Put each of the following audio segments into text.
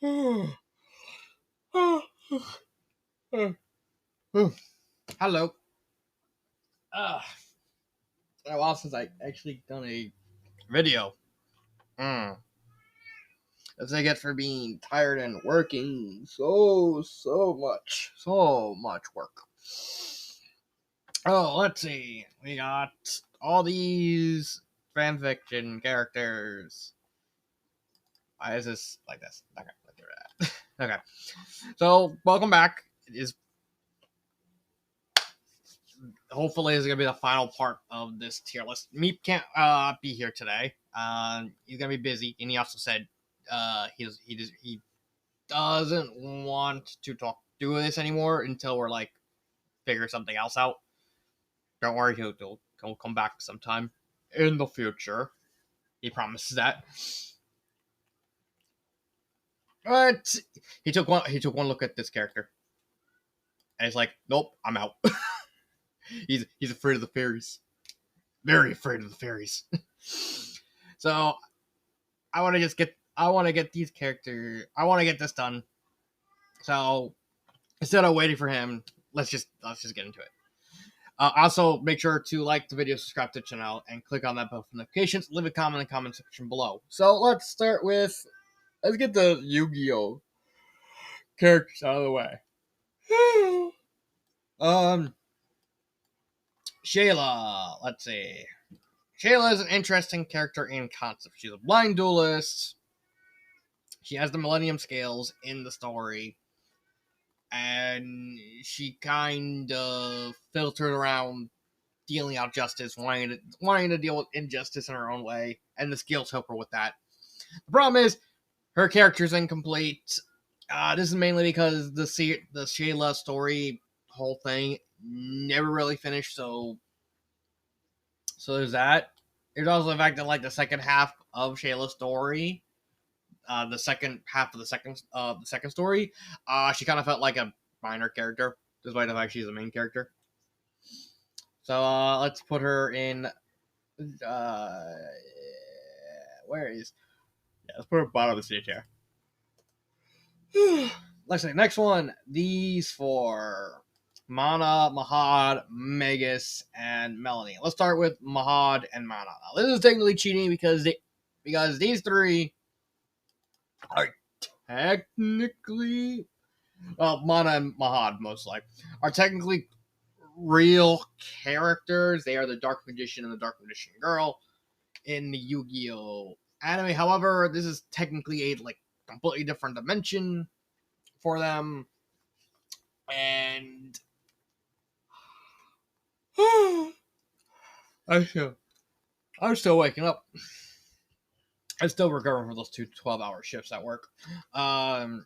Hello. Been a while since I actually done a video. As I get for being tired and working so much work. Oh, let's see. We got all these fanfiction characters. Why is this like this? Okay, let's do that. Okay, so welcome back. It is hopefully is gonna be the final part of this tier list. Meep can't be here today. He's gonna be busy, and he also said he doesn't want to do this anymore until we're like figure something else out. Don't worry, he'll come back sometime in the future. He promises that. But he took one look at this character, and he's like, "Nope, I'm out." he's afraid of the fairies, very afraid of the fairies. So I want to get these characters. I want to get this done. So instead of waiting for him, let's just get into it. Also, make sure to like the video, subscribe to the channel, and click on that bell for notifications. Leave a comment in the comment section below. So let's get the Yu-Gi-Oh characters out of the way. Shayla. Let's see. Shayla is an interesting character in concept. She's a blind duelist. She has the Millennium Scales in the story. And she kind of filtered around dealing out justice, wanting to deal with injustice in her own way, and the skills help her with that. The problem is, her character's incomplete. This is mainly because the Shayla story whole thing never really finished, so there's that. There's also the fact that like the second half of Shayla's story, the second half of the second story, she kind of felt like a minor character, despite the fact she's the main character. So let's put her in. Where is? Yeah, let's put her bottom of the stage here. Let's see. Next one. These four: Mana, Mahad, Magus, and Melanie. Let's start with Mahad and Mana. Now, this is technically cheating because these three are technically, well, Mana and Mahad most likely are technically real characters. They are the Dark Magician and the Dark Magician Girl in the Yu-Gi-Oh anime. However, this is technically a like completely different dimension for them, and I'm still waking up. I'm still recovering from those 12-hour shifts at work. But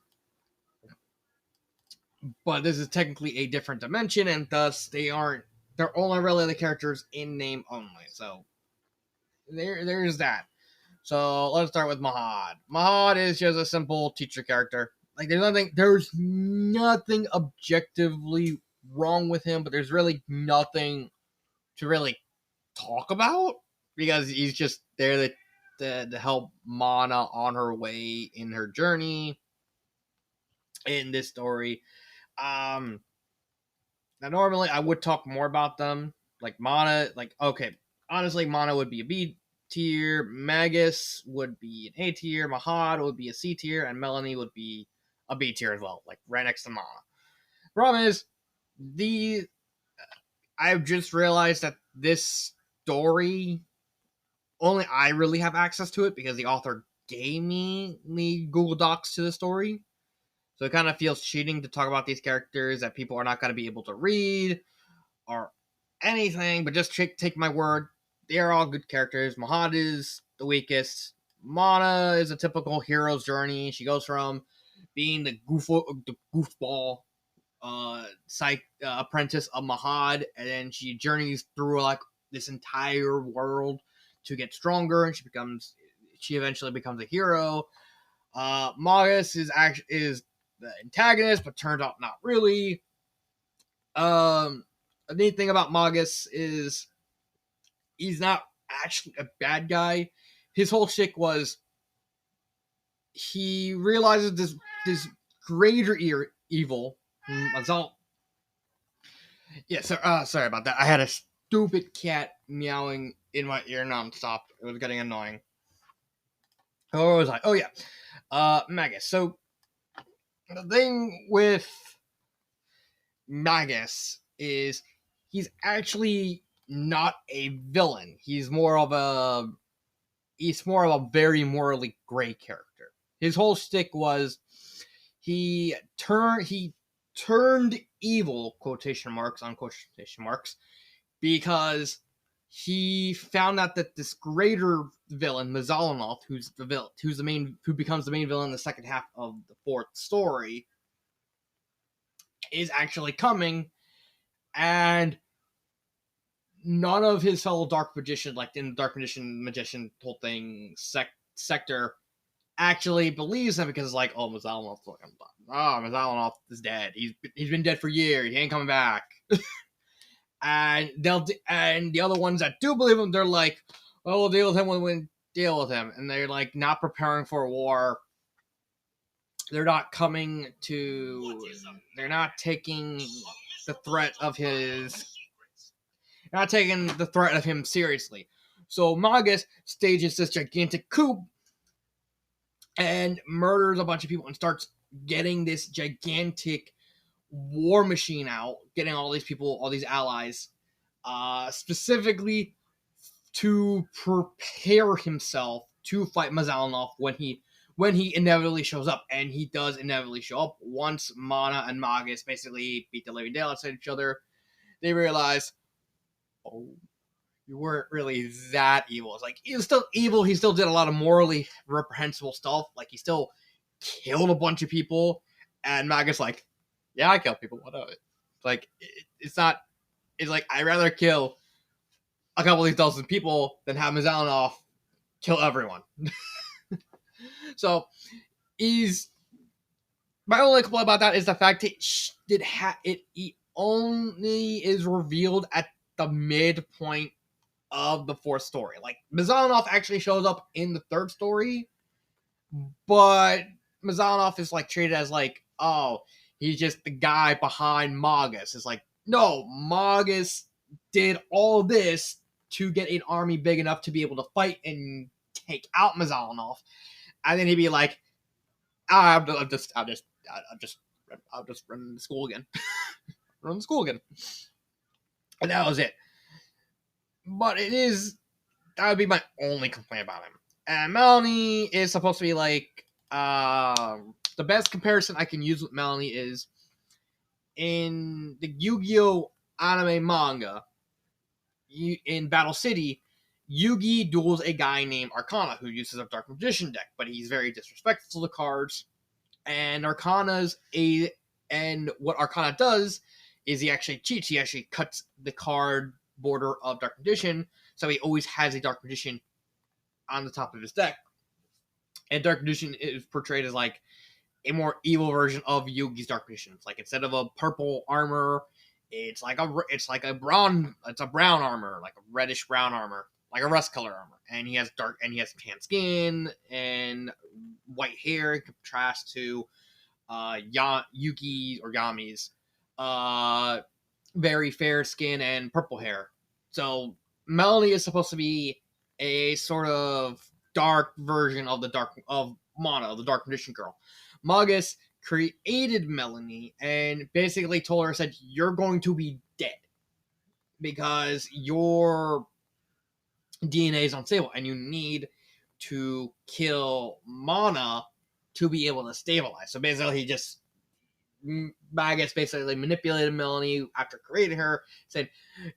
this is technically a different dimension, and thus they're only really the characters in name only. So there's that. So let's start with Mahad. Mahad is just a simple teacher character. Like there's nothing objectively wrong with him, but there's really nothing to really talk about because he's just there to help Mana on her way in her journey in this story. Now normally I would talk more about them. Like Mana, honestly, Mana would be a B tier, Magus would be an A tier, Mahad would be a C tier, and Melanie would be a B tier as well, like right next to Mana. Problem is, I've just realized that this story, only I really have access to it because the author gave me the Google Docs to the story. So it kind of feels cheating to talk about these characters that people are not going to be able to read or anything, but just take my word. They are all good characters. Mahad is the weakest. Mana is a typical hero's journey. She goes from being the goofball apprentice of Mahad, and then she journeys through like this entire world to get stronger, and she eventually becomes a hero. Magus is the antagonist, but turns out not really. The neat thing about Magus is he's not actually a bad guy. His whole shtick was he realizes this greater evil. Sorry about that. I had a stupid cat meowing in my ear nonstop. It was getting annoying. Oh, was I? Oh yeah, Magus. So the thing with Magus is he's actually not a villain. He's more of a very morally gray character. His whole shtick was he turned evil, quotation marks on quotation marks, because he found out that this greater villain, Mazalanoth, who becomes the main villain in the second half of the fourth story, is actually coming, and none of his fellow Dark Magicians, like in the Dark Magician whole thing sector, actually believes him because it's like, oh, Mazalanoth is dead. He's been dead for years. He ain't coming back. And the other ones that do believe him, they're like, well, we'll deal with him when we deal with him, and they're like not preparing for a war. They're not coming to. They're not taking the threat of his. Not taking the threat of him seriously. So Magus stages this gigantic coup and murders a bunch of people and starts getting this gigantic war machine out, getting all these people, all these allies, specifically to prepare himself to fight Mazalanoth when he inevitably shows up. And he does inevitably show up once Mana and Magus basically beat the living daylights out of each other. They realize, oh, you weren't really that evil. It's like, he was still evil. He still did a lot of morally reprehensible stuff. Like, he still killed a bunch of people. And Magus like, yeah, I kill people. What of it? Like, it's not. It's like, I'd rather kill a couple of these dozen people than have Mazalanoth kill everyone. So, my only complaint about that is the fact it only is revealed at the midpoint of the fourth story. Like, Mazalanoth actually shows up in the third story, but Mazalanoth is like treated as like, oh, he's just the guy behind Magus. It's like, no, Magus did all this to get an army big enough to be able to fight and take out Mazalanoth, and then he'd be like, I'll just run the school again, run the school again, and that was it. But that would be my only complaint about him. And Melanie is supposed to be like, the best comparison I can use with Melanie is in the Yu-Gi-Oh! Anime manga, in Battle City, Yugi duels a guy named Arcana who uses a Dark Magician deck, but he's very disrespectful to the cards. And what Arcana does is he actually cheats. He actually cuts the card border of Dark Magician, so he always has a Dark Magician on the top of his deck. And Dark Magician is portrayed as like a more evil version of Yugi's Dark Magician. It's like, instead of a purple armor, it's a brown armor, like a reddish brown armor, like a rust color armor. And he has tan skin and white hair in contrast to Yugi or Yami's very fair skin and purple hair. So Melanie is supposed to be a sort of dark version of Mana, the Dark Magician girl. Magus created Melanie and basically said, you're going to be dead because your DNA is unstable and you need to kill Mana to be able to stabilize. So basically Magus basically manipulated Melanie after creating her, said,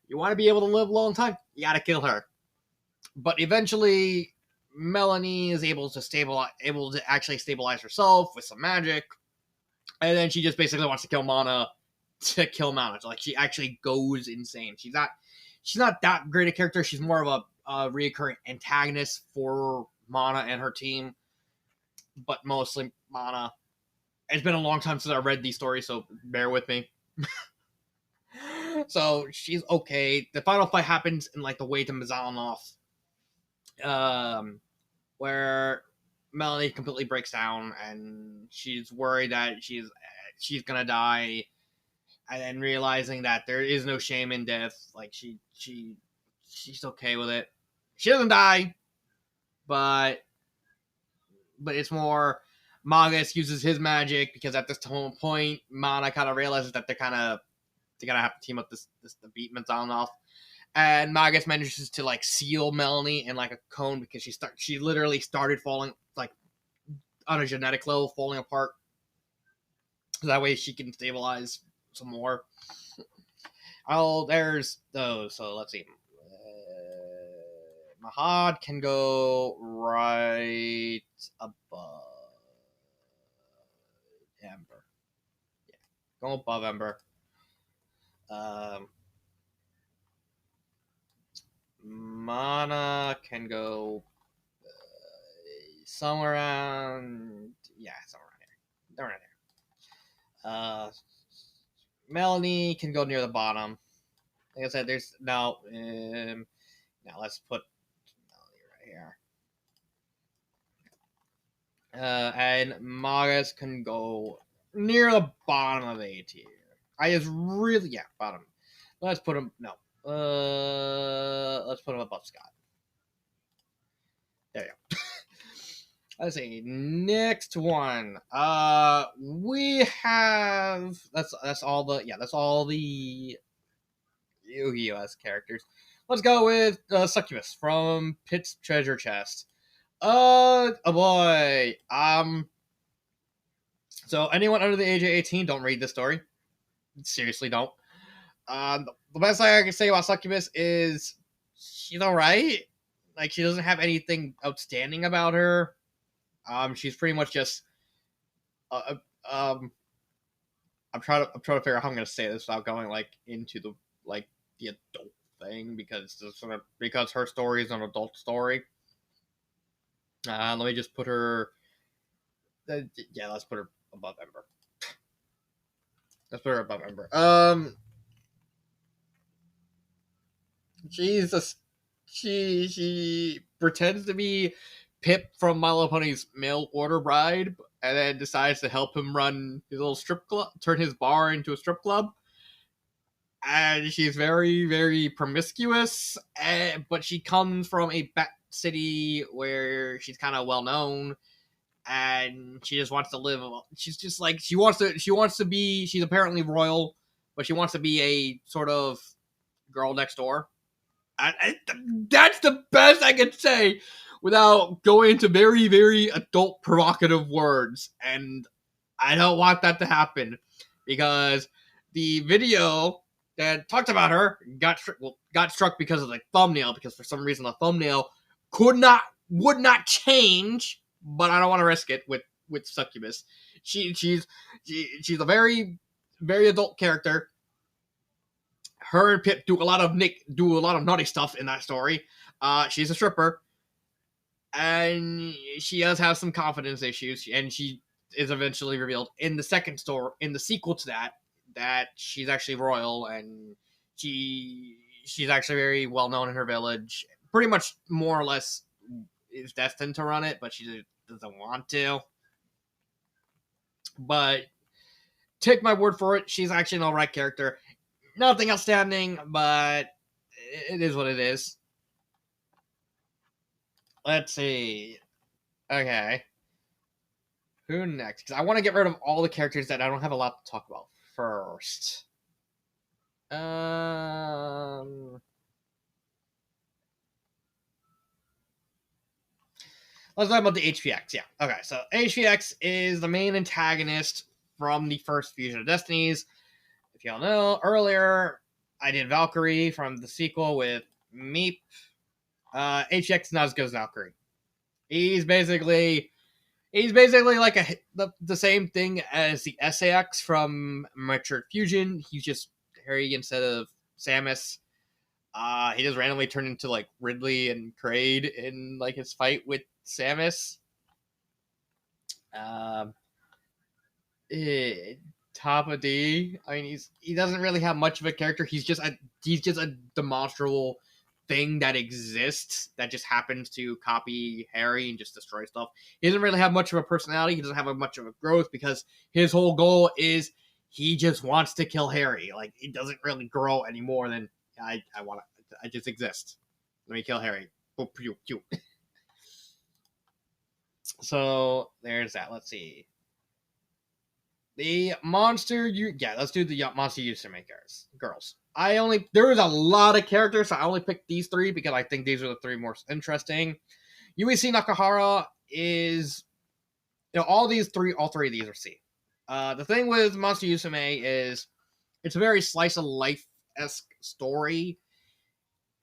you want to be able to live a long time, you gotta kill her. But eventually Melanie is able to actually stabilize herself with some magic, and then she just basically wants to kill Mana to kill Mana. So like, she actually goes insane. She's not that great a character. She's more of a reoccurring antagonist for Mana and her team, but mostly Mana. It's been a long time since I read these stories, so bear with me. So she's okay. The final fight happens in like the way to Mazalanoth, where Melanie completely breaks down, and she's worried that she's gonna die, and then realizing that there is no shame in death. Like she's okay with it. She doesn't die, but it's more Magus uses his magic, because at this point, Mana kind of realizes that they're gonna have to team up the Beatman's on and off. And Magus manages to like seal Melanie in like a cone, because she literally started falling, like on a genetic level, falling apart. So that way she can stabilize some more. Oh, there's those. So let's see. Mahad can go right above Ember. Yeah, go above Ember. Mana can go somewhere around. Yeah, somewhere around here. Melanie can go near the bottom. Like I said, there's now. Now let's put Melanie right here. And Magus can go near the bottom of A tier. Bottom. Let's put him let's put him above Scott. There you go. Let's see. Next one. We have that's all the Yu-Gi-Oh! Characters. Let's go with Succubus from Pit's Treasure Chest. Oh boy. So anyone under the age of 18, don't read this story. Seriously, don't. The best thing I can say about Succubus is she's alright. Like, she doesn't have anything outstanding about her. She's pretty much just. I'm trying to figure out how I'm gonna say this without going like into the adult thing, because her story is an adult story. Let me just put her. Let's put her above Ember. Let's put her above Ember. Jesus, she pretends to be Pip from My Little Pony's Mail Order Bride, and then decides to help him run his little strip club, turn his bar into a strip club. And she's very, very promiscuous, but she comes from a bat city where she's kind of well known, and she just wants to live. She's just like she wants to be. She's apparently royal, but she wants to be a sort of girl next door. That's the best I can say without going into very, very adult provocative words. And I don't want that to happen, because the video that talked about her got struck because of the thumbnail, because for some reason the thumbnail would not change, but I don't want to risk it with Succubus. She's a very, very adult character. Her and Pip do a lot of naughty stuff in that story. She's a stripper, and she does have some confidence issues, and she is eventually revealed in the sequel to that she's actually royal, and she's actually very well known in her village. Pretty much, more or less, is destined to run it, but she doesn't want to. But take my word for it, she's actually an alright character. Nothing outstanding, but it is what it is. Let's see. Okay. Who next? Because I want to get rid of all the characters that I don't have a lot to talk about first. Let's talk about the HPX. Yeah. Okay. So HPX is the main antagonist from the first Fusion of Destinies. If y'all know, earlier I did Valkyrie from the sequel with Meep. HPX is not as good as Valkyrie. He's basically like the same thing as the SAX from Metroid Fusion. He's just Harry instead of Samus. He just randomly turned into like Ridley and Kraid in like his fight with Samus. Top of D. I mean, he doesn't really have much of a character. He's just a demonstrable thing that exists that just happens to copy Harry and just destroy stuff. He doesn't really have much of a personality. He doesn't have much of a growth because his whole goal is he just wants to kill Harry. Like, he doesn't really grow any more than I just exist. Let me kill Harry. Pew, pew. So there's that. Let's see. The monster let's do the monster username girls. There was a lot of characters, so I only picked these three because I think these are the three most interesting. UEC Nakahara is, all three of these are C. The thing with Monster Yusume is it's a very slice of life-esque story,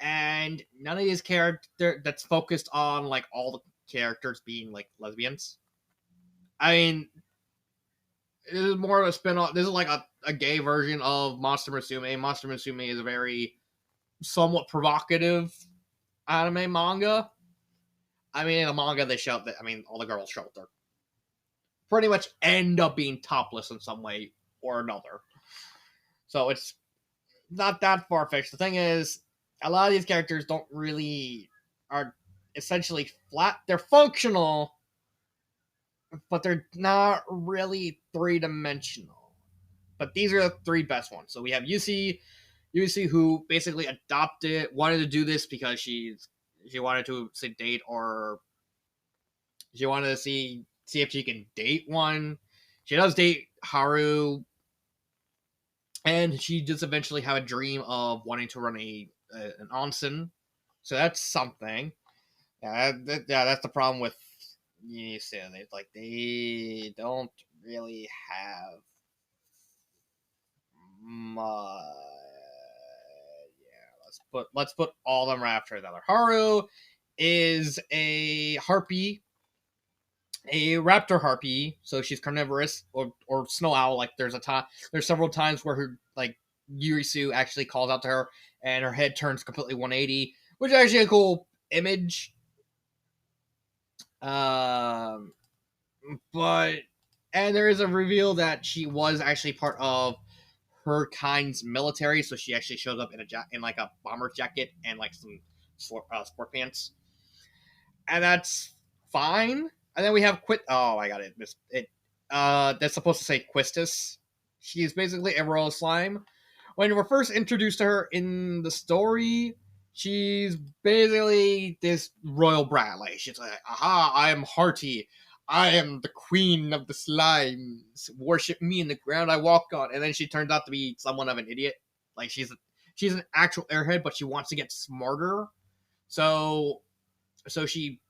and none of these characters that's focused on like all the characters being like lesbians. I mean, it is more of a spin-off. This is like a gay version of Monster Musume. Monster Musume is a very somewhat provocative anime manga. I mean, in a manga, they show that, all the girls show they're pretty much end up being topless in some way or another. So it's not that far-fetched. The thing is, a lot of these characters are essentially flat. They're functional, but they're not really three-dimensional. But these are the three best ones. So we have UC, who basically wanted to do this because she wanted to date, or she wanted to see if she can date one. She does date Haru, and she just eventually have a dream of wanting to run an onsen. So that's something. That's the problem with they don't really have much. Let's put all of them right after each other. Haru is a harpy, a raptor harpy, so she's carnivorous or snow owl. Like there's several times where her Yurisu actually calls out to her and her head turns completely 180, which is actually a cool image. But there is a reveal that she was actually part of her kind's military, so she actually shows up in like a bomber jacket and like some sport pants, and that's fine. And then we have Oh, I got it. That's supposed to say Quistis. She's basically a royal slime. When we're first introduced to her in the story, she's basically this royal brat. Like, she's like, "Aha! I am hearty. I am the queen of the slimes. Worship me in the ground I walk on." And then she turns out to be somewhat of an idiot. Like, she's an actual airhead, but she wants to get smarter. So she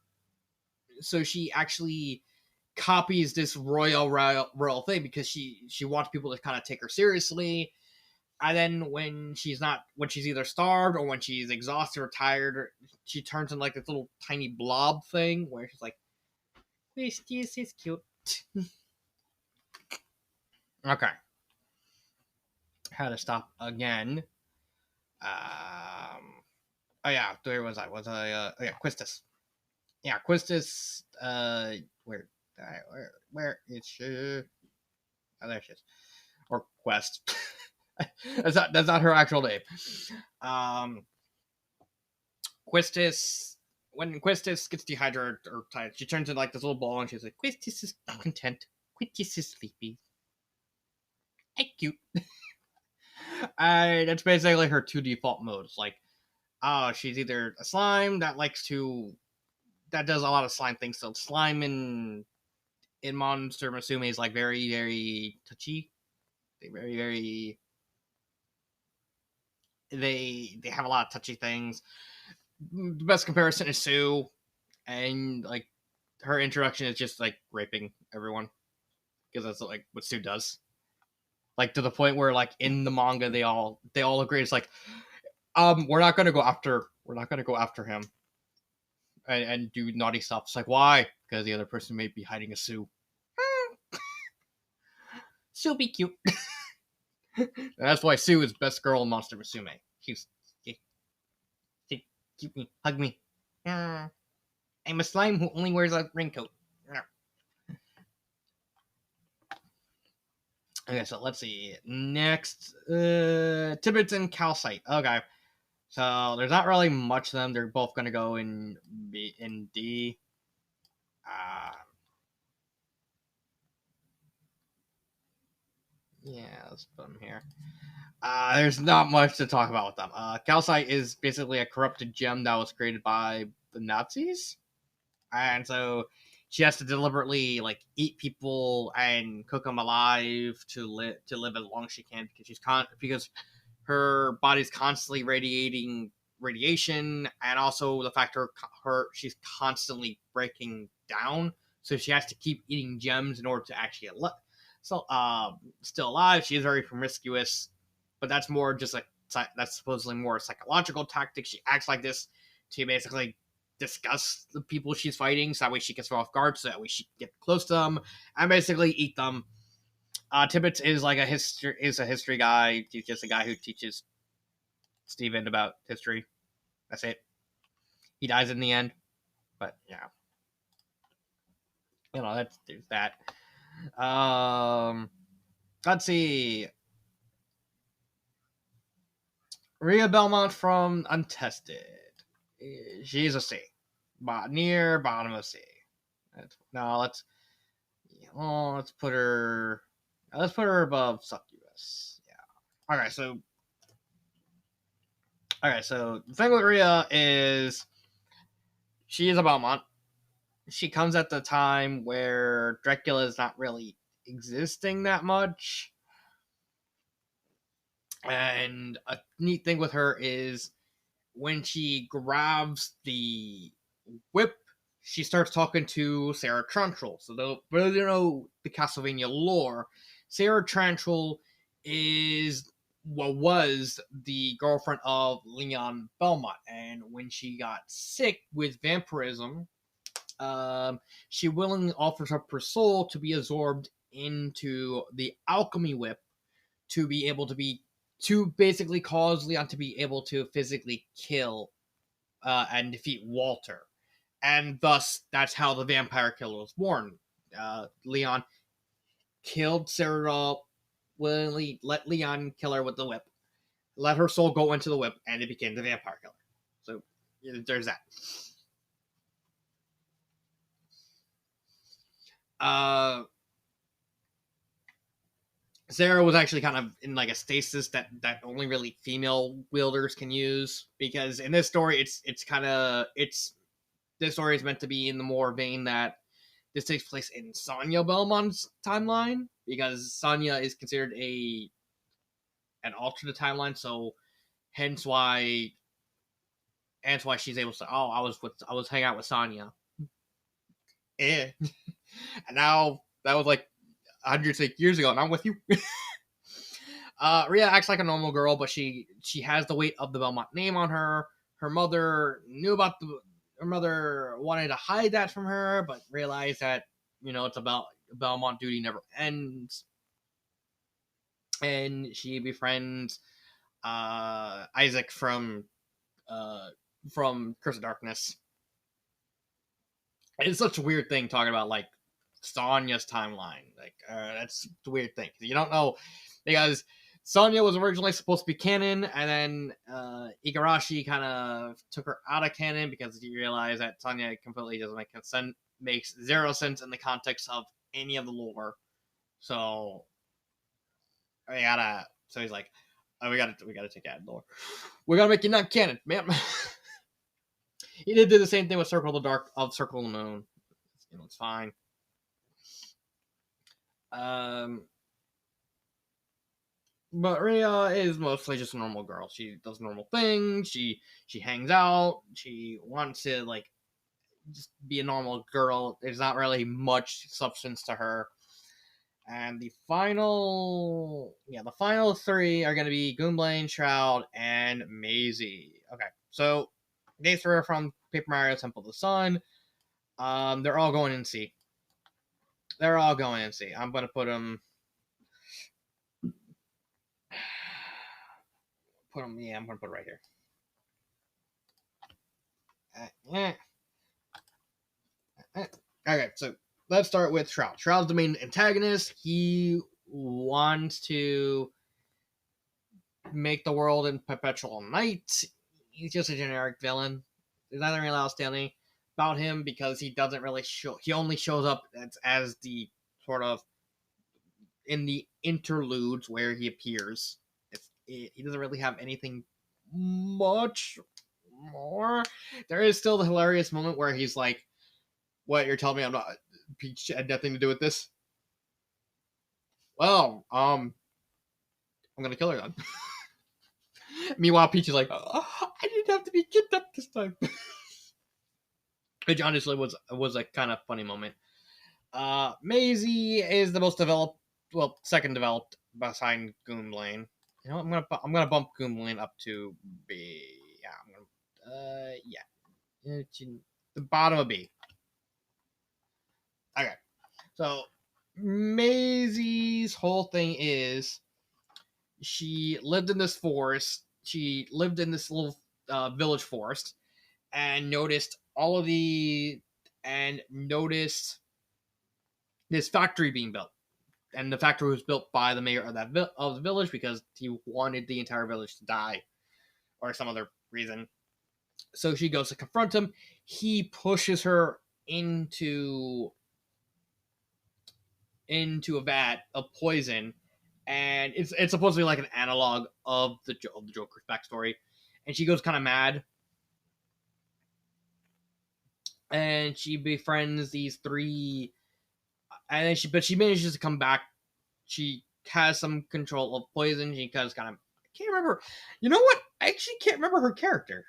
actually copies this royal thing because she wants people to kind of take her seriously. And then when she's either starved or when she's exhausted or tired, she turns into like this little tiny blob thing where she's like, "This is cute." Okay. How to stop again? Oh yeah, where was I? Quistis. Yeah, Quistis. Where is she? Oh, there she is. Or Quest. that's not her actual name. Quistis. When Quistis gets dehydrated or tired, she turns into like this little ball, and she's like, "Quistis is content. Quistis is sleepy. Cute." That's basically her two default modes. Like, she's either a slime that does a lot of slime things. So slime in Monster Musume is like very, very touchy. They very, very they have a lot of touchy things. The best comparison is Sue, and like her introduction is just like raping everyone because that's like what Sue does. Like, to the point where like in the manga they all agree it's like, we're not gonna go after him and do naughty stuff. It's like, why? Because the other person may be hiding a Sue. Sue be cute. And that's why Sue is best girl in Monster Musume. She's cute me, hug me. I'm a slime who only wears a raincoat. Okay, so let's see. Next, Tibetan Calcite. Okay. So there's not really much of them. They're both going to go in B in D. Yeah, let's put them here. There's not much to talk about with them. Calcite is basically a corrupted gem that was created by the Nazis, and so she has to deliberately like eat people and cook them alive to live as long as she can because her body's constantly radiating radiation, and also the fact she's constantly breaking down, so she has to keep eating gems in order to actually still alive. She is very promiscuous, but that's more just like that's supposedly more a psychological tactic. She acts like this to basically discuss the people she's fighting, so that way she gets off guard, so that way she can get close to them and basically eat them. Tibbets is like a history guy. He's just a guy who teaches Steven about history. That's it. He dies in the end, but yeah, there's that. Let's see. Ria Belmont from Untested. She's a C, near bottom of C. Let's put her. Let's put her above Succubus. Yeah. Okay, so the thing with Ria is she is a Belmont. She comes at the time where Dracula is not really existing that much. And a neat thing with her is when she grabs the whip, she starts talking to Sarah Trantrell. So the Castlevania lore, Sarah Trantrell was the girlfriend of Leon Belmont, and when she got sick with vampirism, she willingly offers up her soul to be absorbed into the alchemy whip to basically cause Leon to be able to physically kill and defeat Walter. And thus, that's how the vampire killer was born. Leon killed Sarah, willingly let Leon kill her with the whip, let her soul go into the whip, and it became the vampire killer. So, there's that. Sarah was actually kind of in like a stasis that only really female wielders can use, because in this story this story is meant to be in the more vein that this takes place in Sonia Belmont's timeline, because Sonia is considered an alternate timeline, so hence why she's able to say, "Oh, I was hanging out with Sonia." And now that was like hundreds of years ago, and I'm with you. Ria acts like a normal girl, but she has the weight of the Belmont name on her. Her mother knew about her mother wanted to hide that from her, but realized that it's about Belmont duty never ends. And she befriends Isaac from Curse of Darkness. It's such a weird thing talking about like Sonia's timeline. Like that's the weird thing. You don't know, because Sonia was originally supposed to be canon, and then Igarashi kind of took her out of canon because he realized that Sonia completely doesn't makes zero sense in the context of any of the lore. So he's like, oh, we gotta take that lore. We gotta make it not canon, man. He did do the same thing with Circle of the Moon. It's fine. But Ria is mostly just a normal girl. She does normal things. She hangs out. She wants to like just be a normal girl. There's not really much substance to her. And the final three are going to be Gwynplaine, Shroud, and Maisie. Okay, so these three are from Paper Mario Temple of the Sun. They're all going in C. I'm going to put them. I'm going to put it right here. Okay, so let's start with Shroud. Shroud's the main antagonist. He wants to make the world in perpetual night. he's just a generic villain. There's nothing really outstanding about him because he doesn't really show. He only shows up as the sort of in the interludes where he appears. He doesn't really have anything much more. There is still the hilarious moment where he's like, "What, you're telling me I'm not Peach had nothing to do with this? Well, I'm gonna kill her then." Meanwhile, Peach is like, "Oh, I didn't have to be kidnapped this time." Which honestly was a kind of funny moment. Maisie is the most developed, well, second developed behind Goomblane. You know, I'm gonna bump Goomblane up to B. Yeah, the bottom of B. Okay, so Maisie's whole thing is she lived in this forest. She lived in this little village forest, and noticed this factory being built. And the factory was built by the mayor of of the village because he wanted the entire village to die or some other reason. So she goes to confront him. He pushes her into a vat of poison, and it's supposed to be like an analog of the Joker's backstory. And she goes kind of mad, and she befriends these three, and then she manages to come back. She has some control of poison. She kind of I can't remember. You know what? I actually can't remember her character.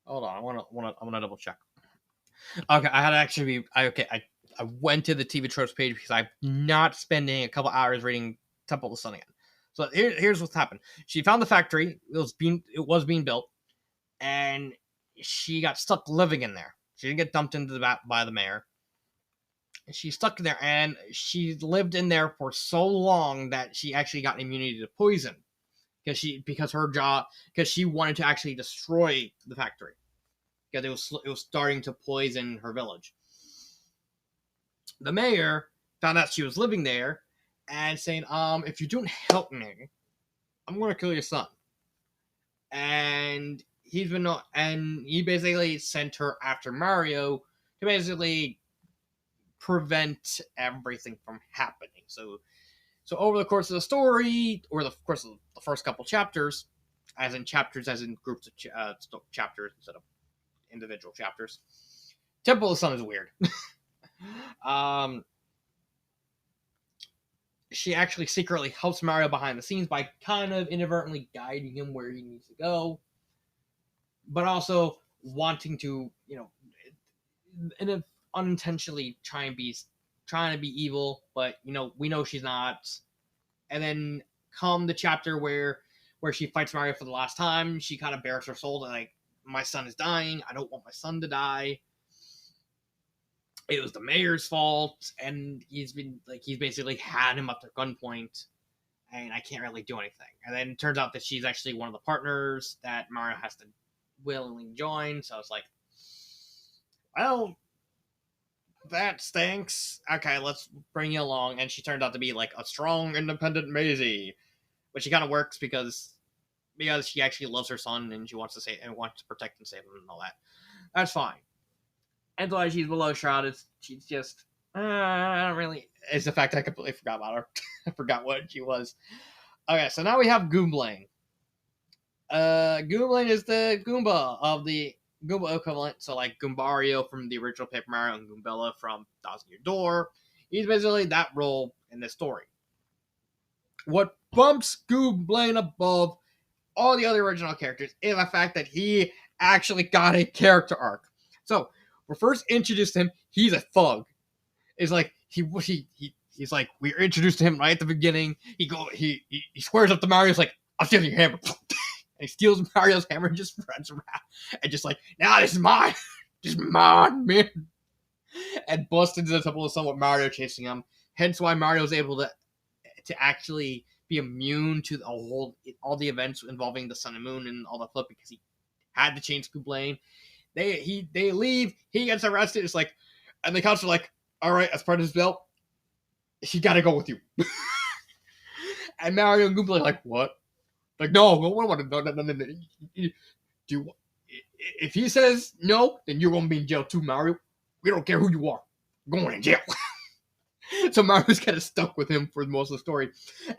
Hold on, I wanna double check. Okay, I had to actually be. I went to the TV tropes page because I'm not spending a couple hours reading Temple of the Sun again. So here's what's happened. She found the factory. It was being built, and she got stuck living in there. She didn't get dumped into the vat by the mayor. She's stuck there, and she lived in there for so long that she actually got immunity to poison because she wanted to actually destroy the factory because it was starting to poison her village. The mayor found out she was living there and saying, if you don't help me, I'm gonna kill your son. And he basically sent her after Mario to basically prevent everything from happening. So over the course of the story, or the course of the first couple chapters, as in groups of chapters instead of individual chapters, Temple of the Sun is weird. She actually secretly helps Mario behind the scenes by kind of inadvertently guiding him where he needs to go, but also wanting to, unintentionally trying to be evil, but we know she's not. And then come the chapter where she fights Mario for the last time, she kind of bears her soul to like, my son is dying. I don't want my son to die. It was the mayor's fault, and he's basically had him up to gunpoint, and I can't really do anything. And then it turns out that she's actually one of the partners that Mario has to willingly join. So it's like, well, that stinks. Okay, let's bring you along. And she turned out to be like a strong, independent Maisie, but she kind of works because she actually loves her son and she wants to protect and save him and all that. That's fine. And why she's below shroud, she's just I don't really. It's the fact I completely forgot about her. I forgot what she was. Okay, so now we have Goomblane. Goomblane is the Goomba of the Goomba equivalent, so like Goombario from the original Paper Mario and Goombella from Thousand Year Door. He's basically that role in this story. What bumps Goomblane above all the other original characters is the fact that he actually got a character arc. So we're first introduced to him. He's a thug. It's like he's like, we were introduced to him right at the beginning. He squares up to Mario's like, I'll steal your hammer. And he steals Mario's hammer and just runs around and just like, nah, this is mine. This is mine, man. And busts into the Temple of the Sun with Mario chasing him. Hence why Mario's able to actually be immune to all the events involving the Sun and Moon and all the flip because he had to change Goomblane. They leave. He gets arrested. It's like, and the cops are like, all right, as part of his belt, he got to go with you. And Mario and Goomba are like, what? Like, no, no. Do you, if he says no, then you're gonna be in jail too, Mario. We don't care who you are. You're going in jail. So Mario's kind of stuck with him for most of the story.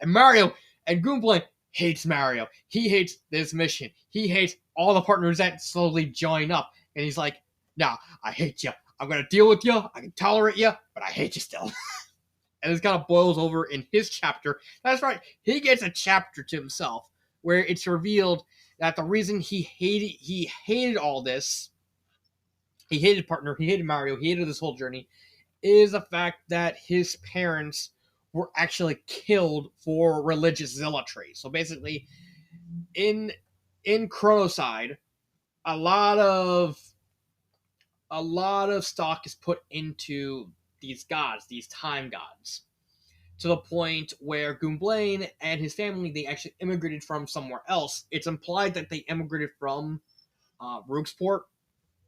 And Mario and Goomblain hates Mario. He hates this mission. He hates all the partners that slowly join up. And he's like, nah, I hate you. I'm going to deal with you. I can tolerate you, but I hate you still. And this kind of boils over in his chapter. That's right. He gets a chapter to himself where it's revealed that the reason he hated all this, he hated partner, he hated Mario, he hated this whole journey, is the fact that his parents were actually killed for religious zealotry. So basically, in Chronoside, a lot of stock is put into these gods, these time gods, to the point where Goomblain and his family, they actually immigrated from somewhere else. It's implied that they immigrated from Rooksport.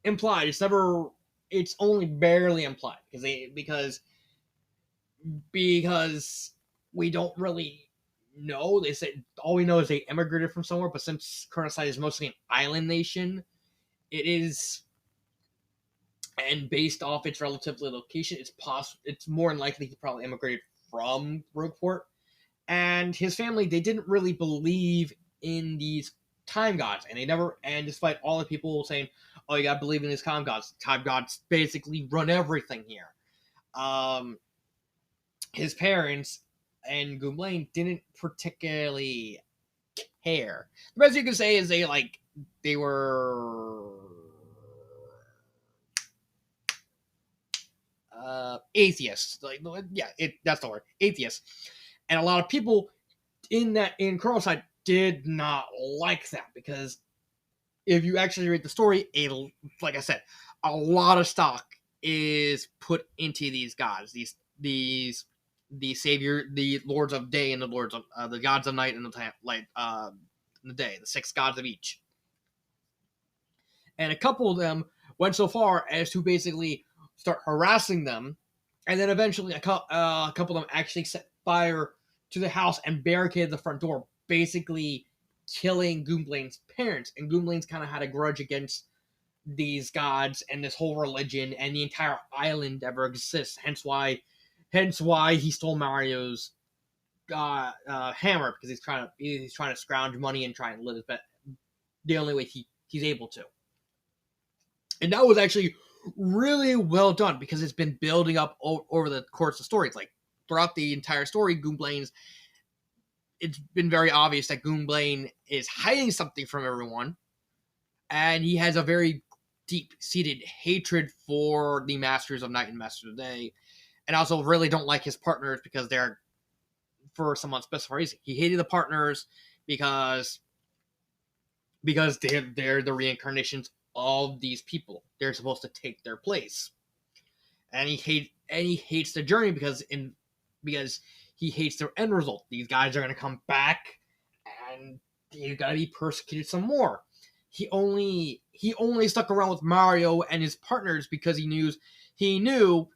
Implied. It's only barely implied because we don't really know. They say all we know is they immigrated from somewhere, but since Chronoside is mostly an island nation, it is, and based off its relative location, it's more than likely he probably immigrated from Rookport. And his family, they didn't really believe in these time gods, and despite all the people saying, oh, you gotta believe in these time gods basically run everything here. His parents and Goomblain didn't particularly care. The best you can say is they were atheists. That's the word, atheists. And a lot of people in Chronoside did not like that, because if you actually read the story, like I said, a lot of stock is put into these gods, these the savior, the lords of day and the lords of the gods of night and the day, the 6 gods of each. And a couple of them went so far as to basically start harassing them, and then eventually a couple of them actually set fire to the house and barricaded the front door, basically killing Goomblain's parents. And Goomblain's kind of had a grudge against these gods and this whole religion and the entire island ever exists. Hence why he stole Mario's hammer, because he's trying to scrounge money and try and live his best the only way he's able to. And that was actually really well done, because it's been building up over the course of the story. It's like throughout the entire story, it's been very obvious that Goomblain is hiding something from everyone, and he has a very deep-seated hatred for the Masters of Night and Masters of Day, and also really don't like his partners because they're, for some unspecified reason, he hated the partners because they're the reincarnations of these people. They're supposed to take their place, and he hates the journey because he hates their end result. These guys are going to come back, and they've got to be persecuted some more. He only stuck around with Mario and his partners because he knew,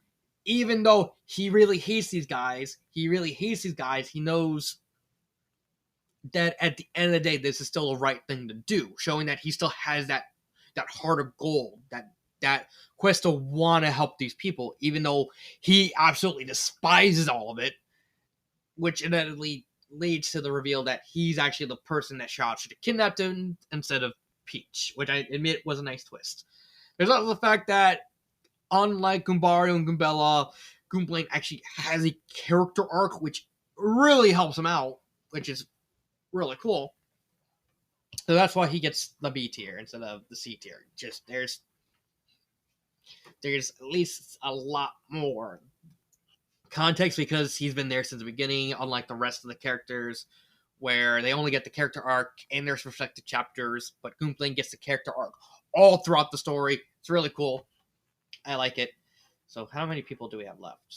even though he really hates these guys, he knows that at the end of the day, this is still the right thing to do, showing that he still has that heart of gold, that quest to want to help these people, even though he absolutely despises all of it, which inevitably leads to the reveal that he's actually the person that Shao should have kidnapped him instead of Peach, which I admit was a nice twist. There's also the fact that, unlike Goombario and Goombella, Goomblain actually has a character arc, which really helps him out, which is really cool. So that's why he gets the B tier instead of the C tier. Just there's at least a lot more context because he's been there since the beginning, unlike the rest of the characters, where they only get the character arc in their respective chapters, but Goomblain gets the character arc all throughout the story. It's really cool. I like it. So how many people do we have left?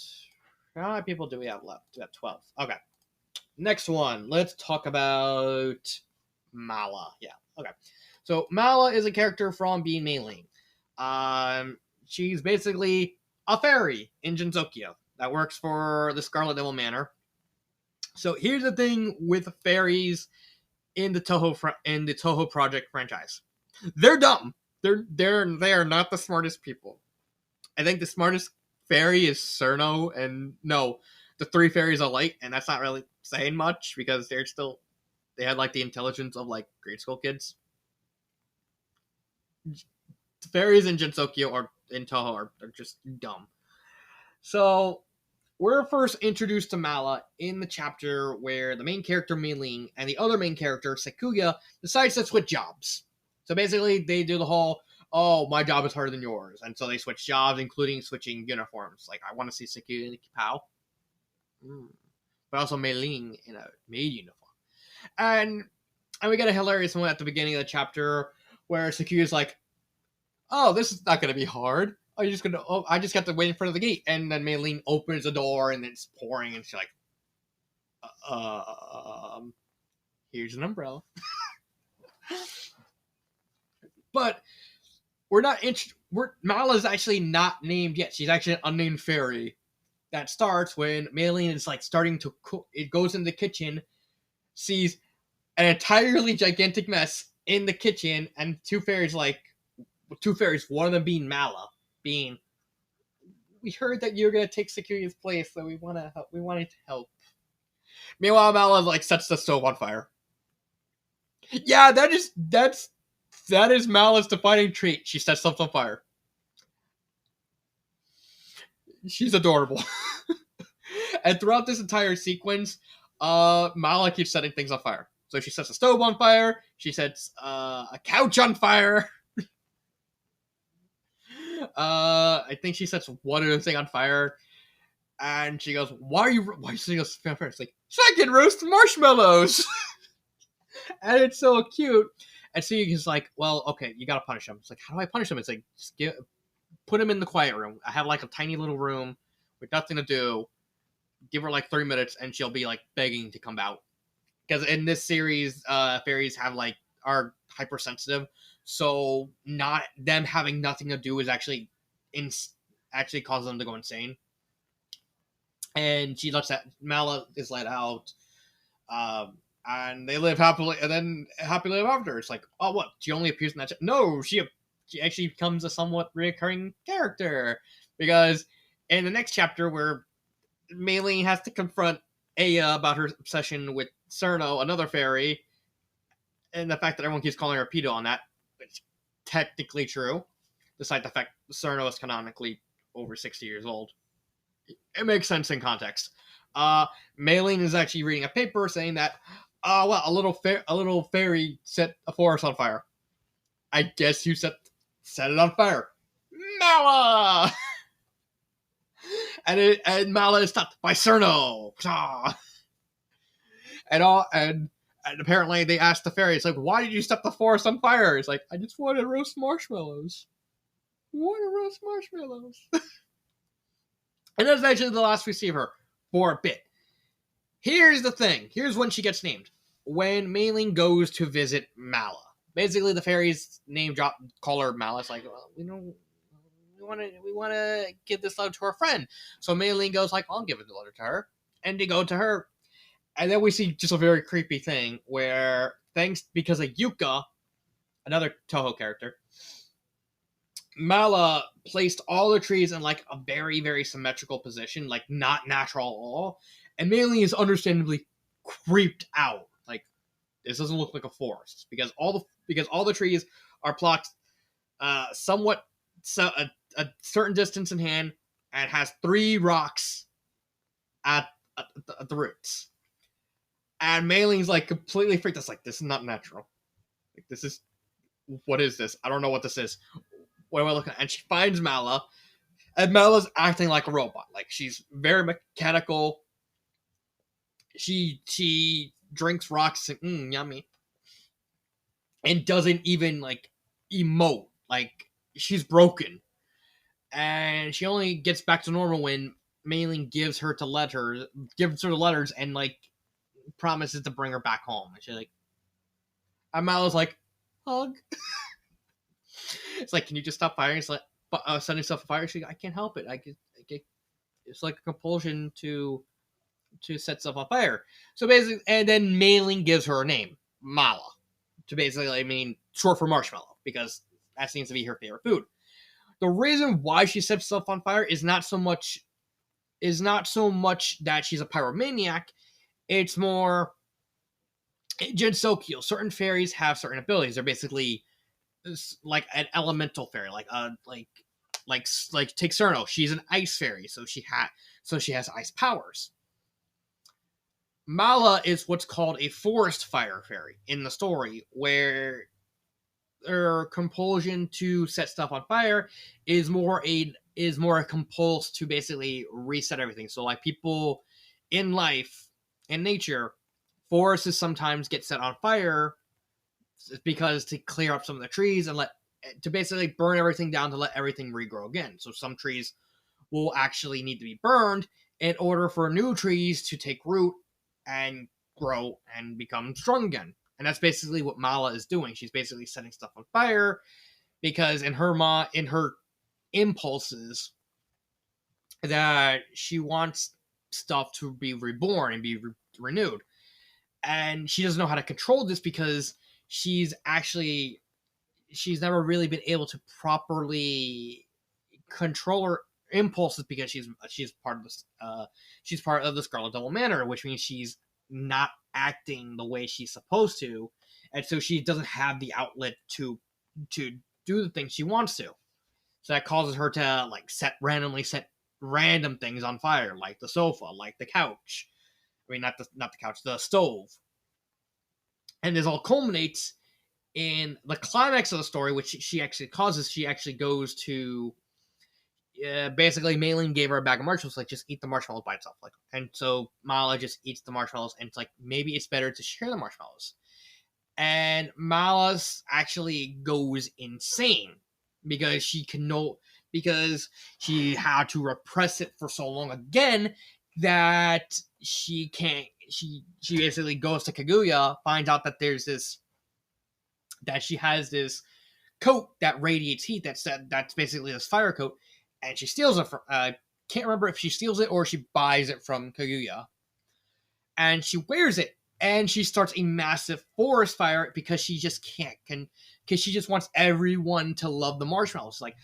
How many people do we have left? We have 12. Okay. Next one. Let's talk about Mala. Yeah. Okay. So Mala is a character from Being Mei Ling. She's basically a fairy in Jinzokyo that works for the Scarlet Devil Manor. So here's the thing with fairies in the Toho Project franchise. They're dumb. They are not the smartest people. I think the smartest fairy is Cerno, and no, the three fairies are light, and that's not really saying much because they had like the intelligence of like grade school kids. The fairies in Jinsokyo or in Toho are just dumb. So we're first introduced to Mala in the chapter where the main character Mei-Ling and the other main character Sakuya decides to switch jobs. So basically, they do the whole, "Oh, my job is harder than yours," and so they switch jobs, including switching uniforms. Like, I want to see Sakuya in a Kipao, but also Mei-Ling in a maid uniform. And we get a hilarious one at the beginning of the chapter where Sakuya's like, "Oh, this is not going to be hard. I just got to wait in front of the gate," and then Mei-Ling opens the door and it's pouring, and she's like, "Here's an umbrella." But Mala's actually not named yet. She's actually an unnamed fairy. That starts when Mei-Ling is like starting to cook. It goes in the kitchen, sees an entirely gigantic mess in the kitchen, and two fairies, one of them being Mala, being, "We heard that you're gonna take Sakuya's place, so we wanted to help." Meanwhile, Mala like sets the stove on fire. Yeah, that is Mala's defining trait. She sets stuff on fire. She's adorable. And throughout this entire sequence, Mala keeps setting things on fire. So she sets a stove on fire. She sets a couch on fire. I think she sets one other thing on fire. And she goes, why are you setting us on fire? It's like, "So I can roast marshmallows." And it's so cute. And so he's like, "Well, okay, you gotta punish him." It's like, "How do I punish him?" It's like, just put him in the quiet room. I have like a tiny little room with nothing to do. Give her like 3 minutes and she'll be like begging to come out. Because in this series, fairies are hypersensitive. So not them having nothing to do is actually causes them to go insane. And she lets that Mala is let out. And they live happily, and then happily ever after. It's like, oh, what? She only appears in that. No, she actually becomes a somewhat recurring character, because in the next chapter where Mei-Ling has to confront Aya about her obsession with Cerno, another fairy, and the fact that everyone keeps calling her pedo on that, which is technically true, despite the fact Cerno is canonically over 60 years old. It makes sense in context. Mei-Ling is actually reading a paper saying that, well, a little fairy set a forest on fire. I guess you set it on fire. Mala! and Mala is stopped by Cerno. And apparently they asked the fairy, it's like, "Why did you set the forest on fire?" It's like, "I just want to roast marshmallows." And that's actually the last we see of her for a bit. Here's the thing. Here's when she gets named. When Mei-Ling goes to visit Mala. Basically, the fairies call her Mala. It's like, well, we want to give this letter to our friend. So Mei-Ling goes like, "I'll give it the letter to her." And they go to her. And then we see just a very creepy thing where, because of Yuka, another Toho character, Mala placed all the trees in like a very, very symmetrical position, like not natural at all. And Mei-Ling is understandably creeped out. Like, this doesn't look like a forest, because all the trees are plucked somewhat a certain distance in hand, and has 3 rocks at the roots. And Mei-Ling's like completely freaked. It's like, this is not natural. Like, what is this? I don't know what this is. What am I looking at? And she finds Mala, and Mala's acting like a robot. Like, she's very mechanical. She drinks rocks and yummy, and doesn't even like emote. Like, she's broken, and she only gets back to normal when Mei-Ling gives her the letters, and like promises to bring her back home. And she's like, and Mala's like, "Hug." It's like, "Can you just stop firing?" It's like, setting stuff on fire. She's like, "I can't help it. I get it's like a compulsion to set stuff on fire." So basically, and then Mei-Ling gives her a name, Mala, to basically, short for marshmallow, because that seems to be her favorite food. The reason why she sets stuff on fire is not so much that she's a pyromaniac. It's more Jinsokyo. Certain fairies have certain abilities. They're basically like an elemental fairy, like take Cerno. She's an ice fairy, so she has ice powers. Mala is what's called a forest fire fairy in the story, where her compulsion to set stuff on fire is more a compulse to basically reset everything. So like people in life, in nature, forests sometimes get set on fire because to clear up some of the trees and to basically burn everything down to let everything regrow again. So some trees will actually need to be burned in order for new trees to take root and grow and become strong again. And that's basically what Mala is doing. She's basically setting stuff on fire because in her impulses that she wants stuff to be reborn and be renewed. And she doesn't know how to control this because she's never really been able to properly control her impulses because she's part of the Scarlet Devil Manor, which means she's not acting the way she's supposed to, and so she doesn't have the outlet to do the things she wants to. So that causes her to like set random things on fire, like the sofa, like the couch. I mean, not the couch, the stove. And this all culminates in the climax of the story, which she actually causes. She actually goes to basically Maylene gave her a bag of marshmallows, like just eat the marshmallows by itself, like, and so Mala just eats the marshmallows, and it's like maybe it's better to share the marshmallows. And Mala actually goes insane because because she had to repress it for so long again that she can't. She basically goes to Kaguya, finds out that she has this coat that radiates heat. That's basically this fire coat, and she steals it from. Can't remember if she steals it or she buys it from Kaguya, and she wears it, and she starts a massive forest fire because she just because she just wants everyone to love the marshmallows. Like,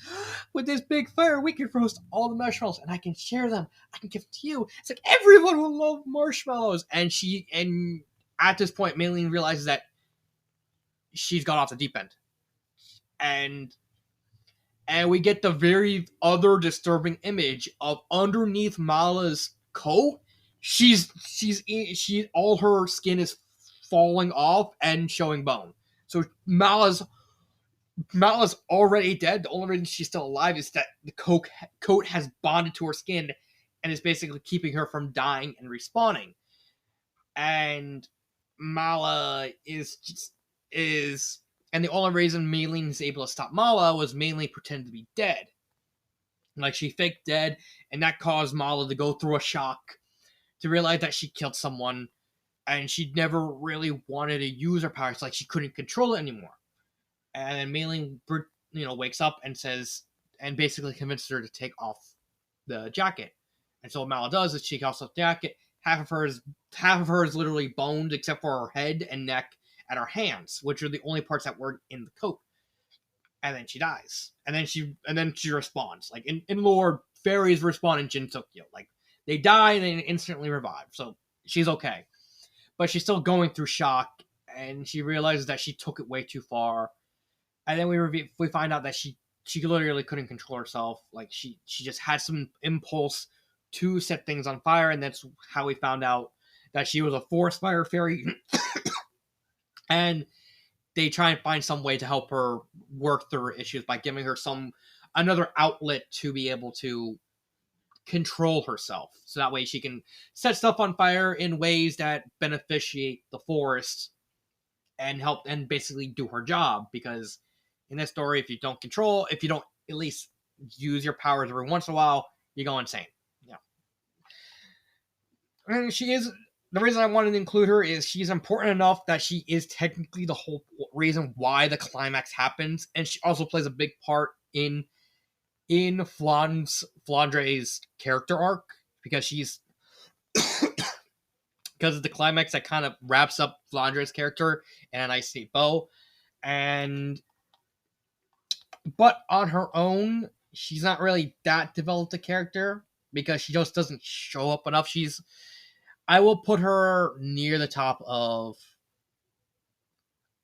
with this big fire, we can roast all the marshmallows, and I can share them. I can give them to you. It's like everyone will love marshmallows, and at this point, Maylene realizes that she's gone off the deep end. And we get the very other disturbing image of underneath Mala's coat, she's all her skin is falling off and showing bone. So Mala's already dead. The only reason she's still alive is that the coat has bonded to her skin and is basically keeping her from dying and respawning. And Mala and the only reason Maylene is able to stop Mala was mainly pretend to be dead. Like, she faked dead, and that caused Mala to go through a shock to realize that she killed someone, and she never really wanted to use her powers. Like, she couldn't control it anymore. And then Maylene, wakes up and says, and basically convinces her to take off the jacket. And so what Mala does is she takes off the jacket. Half of her is literally boned, except for her head and neck and her hands, which are the only parts that were in the coat. And then she dies. And then she respawns. Like in lore, fairies respawn in Jinsokyo. Like, they die and then instantly revive. So she's okay. But she's still going through shock, and she realizes that she took it way too far. And then we find out that she literally couldn't control herself. Like, she just had some impulse to set things on fire, and that's how we found out that she was a forest fire fairy. And they try and find some way to help her work through her issues by giving her another outlet to be able to control herself. So that way she can set stuff on fire in ways that beneficiate the forest and help and basically do her job. Because in this story, if you don't at least use your powers every once in a while, you go insane. Yeah. And the reason I wanted to include her is she's important enough that she is technically the whole reason why the climax happens, and she also plays a big part in Flandre's character arc, because she's because of the climax that kind of wraps up Flandre's character in a nice neat bow. And but on her own, she's not really that developed a character because she just doesn't show up enough. I will put her near the top of.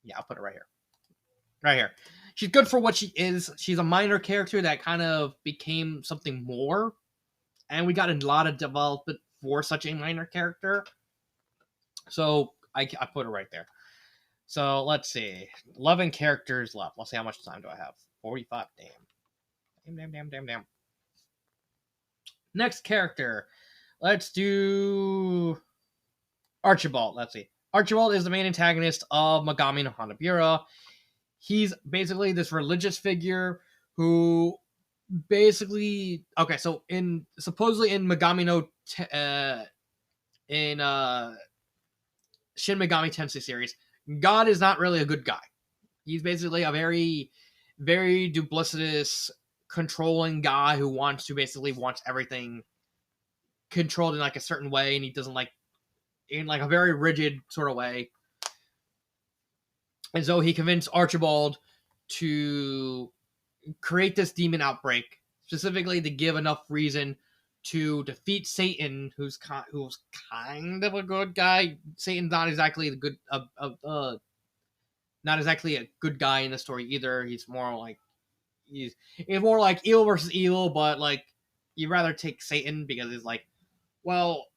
Yeah, I'll put her right here. Right here. She's good for what she is. She's a minor character that kind of became something more, and we got a lot of development for such a minor character. So I put her right there. So let's see. 11 characters left. Let's see how much time do I have. 45. Damn. Next character. Let's do Archibald. Let's see. Archibald is the main antagonist of Megami no Hanabira. He's basically this religious figure who basically so supposedly in Megami no in Shin Megami Tensei series, God is not really a good guy. He's basically a very, very duplicitous, controlling guy who wants everything controlled in like a certain way, and he doesn't like in like a very rigid sort of way. And so he convinced Archibald to create this demon outbreak, specifically to give enough reason to defeat Satan, who's kind of a good guy. Satan's not exactly the good, not exactly a good guy in the story either. He's more like evil versus evil, but like you'd rather take Satan because he's like, well,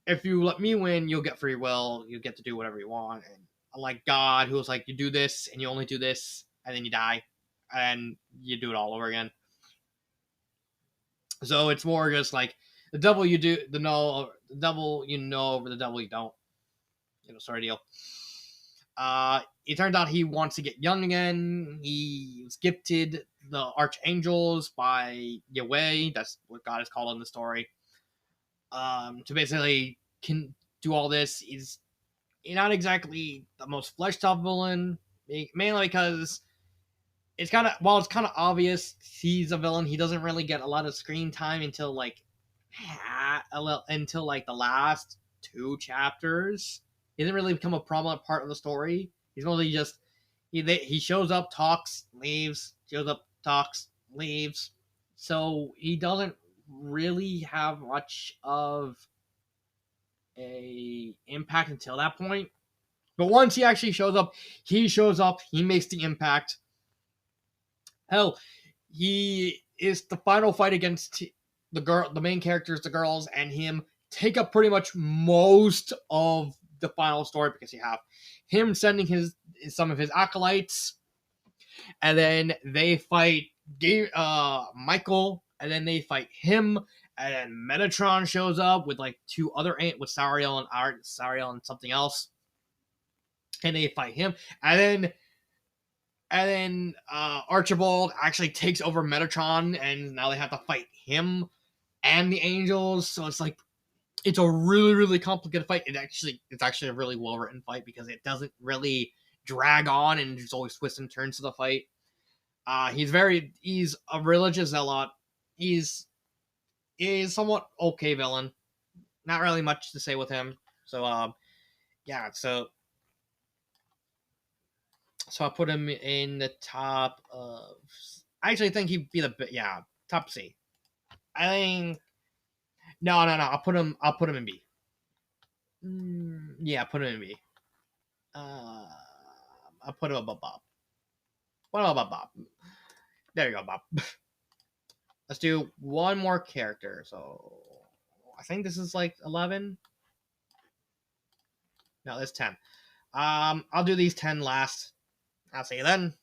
if you let me win, you'll get free will, you get to do whatever you want. And unlike God, who's like, you do this and you only do this, and then you die, and you do it all over again. So it's more just like the devil you do, the devil you know over the devil you don't, sort of deal. It turns out he wants to get young again. He was gifted the archangels by Yahweh. That's what God is called in the story. To basically can do all this. He's not exactly the most fleshed out villain, mainly because it's kind of obvious he's a villain. He doesn't really get a lot of screen time until like the last 2 chapters. He doesn't really become a prominent part of the story. He's mostly just he shows up, talks, leaves, shows up, talks, leaves. So he doesn't really have much of a impact until that point. But once he actually shows up, he makes the impact. Hell, he is the final fight against the main characters, the girls, and him take up pretty much most of the final story because you have him sending some of his acolytes, and then they fight Michael, and then they fight him, and then Metatron shows up with like 2 other with Sariel and something else, and they fight him, and then Archibald actually takes over Metatron, and now they have to fight him and the angels. So it's like it's a really, really complicated fight. It's actually a really well written fight because it doesn't really drag on, and there's always twists and turns to the fight. He's a religious zealot. He's somewhat okay villain. Not really much to say with him. So yeah. So I put him in the top of. I actually think he'd be top C. I think no. I'll put him in B. Yeah, put him in B. I'll put him above Bob. What about Bob? There you go, Bob. Let's do one more character. So I think this is like 11. No, that's 10. I'll do these 10 last. I'll see you then.